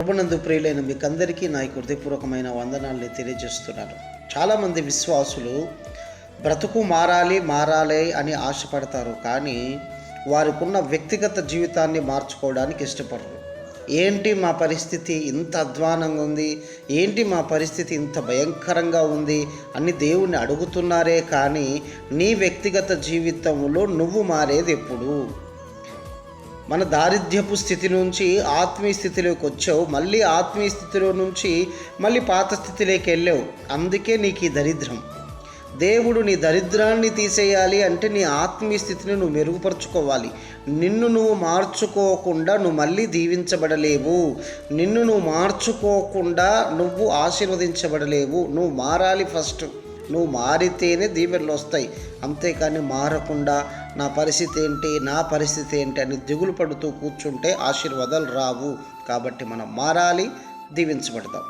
ప్రభునందు ప్రియులైన మీకందరికీ నా హృదయపూర్వకమైన వందనాల్ని తెలియజేస్తున్నాను. చాలామంది విశ్వాసులు బ్రతుకు మారాలి అని ఆశపడతారు, కానీ వారికి ఉన్న వ్యక్తిగత జీవితాన్ని మార్చుకోవడానికి ఇష్టపడరు. ఏంటి మా పరిస్థితి ఇంత అధ్వానంగా ఉంది, ఏంటి మా పరిస్థితి ఇంత భయంకరంగా ఉంది అని దేవుణ్ణి అడుగుతున్నారే, కానీ నీ వ్యక్తిగత జీవితంలో నువ్వు మారేది ఎప్పుడు? మన దారిద్ర్యపు స్థితి నుంచి ఆత్మీయ స్థితిలోకి వచ్చావు, మళ్ళీ ఆత్మీయ స్థితిలో నుంచి మళ్ళీ పాత స్థితిలోకి వెళ్ళావు. అందుకే నీకు ఈ దరిద్రం. దేవుడు నీ దరిద్రాన్ని తీసేయాలి అంటే నీ ఆత్మీయ స్థితిని నువ్వు మెరుగుపరుచుకోవాలి. నిన్ను నువ్వు మార్చుకోకుండా నువ్వు మళ్ళీ దీవించబడలేవు. నిన్ను నువ్వు మార్చుకోకుండా నువ్వు ఆశీర్వదించబడలేవు. నువ్వు మారాలి ఫస్ట్. నువ్వు మారితేనే దీవెనలు వస్తాయి. అంతేకాని మారకుండా నా పరిస్థితి ఏంటి అని దిగులు పడుతూ కూర్చుంటే ఆశీర్వాదాలు రావు. కాబట్టి మనం మారాలి, దీవించబడతాం.